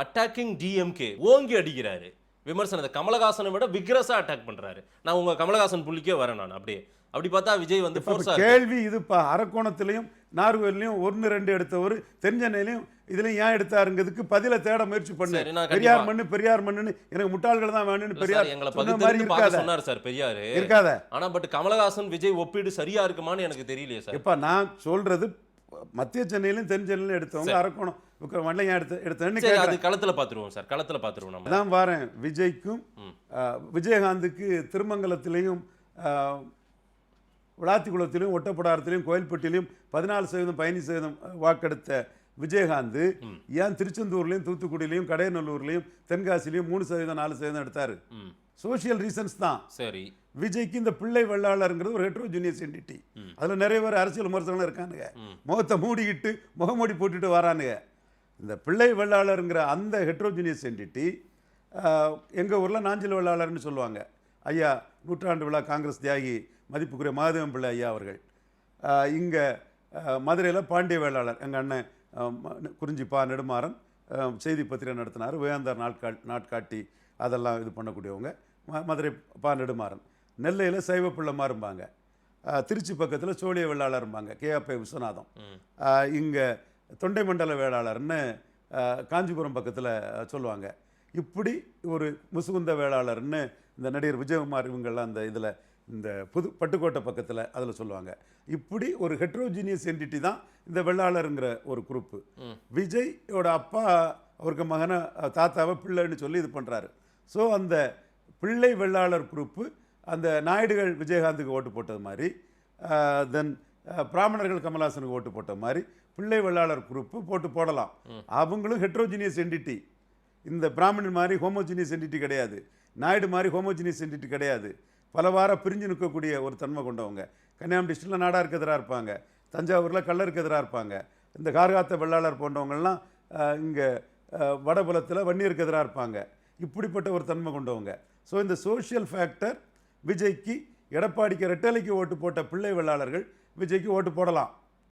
Attacking DMK ஓங்கி அடிக்கிறாரு. விமர்சனத்தை கமலஹாசனை விட விக்ரஸா அட்டாக் பண்றாரு. நான் உங்க கமலஹாசன் புள்ளிக்கே வரேன். நான் அப்படியே அப்படி பார்த்தா விஜய் வந்து கேள்வி இதுப்பா. அரக்கோணத்திலையும் நார்வேலையும் 1-2 எடுத்தவர், தென்சென்னையிலையும் இதுலையும் ஏன் எடுத்தாருங்கிறதுக்கு பதில தேட முயற்சி பண்ணு. பெரியார் மண்ணு எனக்கு முட்டாள்கள் தான் வேணும்னு பெரியார் சொன்னார் சார். பெரியார் இருக்காத. ஆனா பட் கமலஹாசன் விஜய் ஒப்பீடு சரியா இருக்குமான்னு எனக்கு தெரியலையே சார். இப்ப நான் சொல்றது மத்திய சென்னையிலும் தென் சென்னையிலும் எடுத்தவங்க அரக்கோணம் விக்ரமண்ல ஏன் எடுத்தேன்னு அது களத்துல பாத்துருவோம் சார். களத்துல பாத்துருவோம். நம்ம தான் வாரேன். விஜய்க்கும் விஜயகாந்துக்கு திருமங்கலத்திலையும் விளாத்திக்குளத்திலும் ஒட்டப்படாரத்திலையும் கோயில்பட்டியிலையும் 14% 15% வாக்கெடுத்த விஜயகாந்த் ஏன் திருச்செந்தூர்லையும் தூத்துக்குடியிலையும் கடையநல்லூர்லையும் தென்காசிலையும் 3% 4% எடுத்தாரு? சோசியல் ரீசன்ஸ் தான். சரி. விஜய்க்கு இந்த பிள்ளை வெள்ளாளருங்கிறது ஒரு ஹெட்ரோஜீனியஸ் என்டிட்டி. அதுல நிறைய பேர் அரசியல் விமர்சனம் இருக்கானுங்க. முகத்தை மூடிக்கிட்டு முகமூடி போட்டுட்டு வரானுங்க. இந்த பிள்ளை வெள்ளாளருங்கிற அந்த ஹெட்ரோஜீனியஸ் என்டிட்டி எங்கள் ஊரில் நாஞ்சில் வெள்ளாளர்னு சொல்லுவாங்க. ஐயா நூற்றாண்டு விழா காங்கிரஸ் தியாகி மதிப்புக்குரிய மாதவன் பிள்ளை ஐயா அவர்கள். இங்கே மதுரையில் பாண்டிய வேளாளர் எங்கள் அண்ணன் குறிஞ்சிப்பா நெடுமாறன் செய்தி பத்திரிகை நடத்தினார். வேந்தார் நாட்காட்டி அதெல்லாம் இது பண்ணக்கூடியவங்க. மதுரை பா நெடுமாறன். நெல்லையில் சைவ பிள்ளைமாரும்பாங்க. திருச்சி பக்கத்தில் சோழிய வேளாளரும்பாங்க கேஆப்பை விஸ்வநாதம். இங்கே தொண்டை மண்டல வேளாளர்னு காஞ்சிபுரம் பக்கத்தில் சொல்லுவாங்க. இப்படி ஒரு முசுகுந்த வேளாளர்னு இந்த நடிகர் விஜயகுமார் இவங்கெல்லாம் அந்த இதில் இந்த பட்டுக்கோட்டை பக்கத்தில் அதில் சொல்லுவாங்க. இப்படி ஒரு ஹெட்ரோஜீனியஸ் என்டிட்டி தான் இந்த வெள்ளாளருங்கிற ஒரு குரூப்பு. விஜயோட அப்பா அவருக்கு மகனை தாத்தாவை பிள்ளைன்னு சொல்லி இது பண்ணுறாரு. ஸோ அந்த பிள்ளை வெள்ளாளர் குரூப்பு அந்த நாயுடுகள் விஜயகாந்துக்கு ஓட்டு போட்டது மாதிரி, தென் பிராமணர்கள் கமல்ஹாசனுக்கு ஓட்டு போட்ட மாதிரி பிள்ளை வெள்ளாளர் குரூப்பு போடலாம். அவங்களும் ஹெட்ரோஜீனியஸ் என்டிட்டி. இந்த பிராமணன் மாதிரி ஹோமோஜீனியஸ் என்டிட்டி கிடையாது. நாயுடு மாதிரி ஹோமோஜீனியஸ் என்டிட்டி கிடையாது. பல வாரம் பிரிஞ்சு நிற்கக்கூடிய ஒரு தன்மை கொண்டவங்க. கன்னியாகுமரி டிஸ்ட்ரிக்டில் நாடாருக்கு எதிராக இருப்பாங்க. தஞ்சாவூரில் கள்ளருக்கு எதிராக இருப்பாங்க. இந்த கார்காத்த வெள்ளாளர் போன்றவங்கள்லாம் இங்கே வடபுலத்தில் வன்னியருக்கு எதிராக இருப்பாங்க. இப்படிப்பட்ட ஒரு தன்மை கொண்டவங்க. ஸோ இந்த சோஷியல் ஃபேக்டர் விஜய்க்கு, எடப்பாடிக்கு ரெட்டலைக்கு ஓட்டு போட்ட பிள்ளை வெள்ளாளர்கள் விஜய்க்கு ஓட்டு போடலாம்.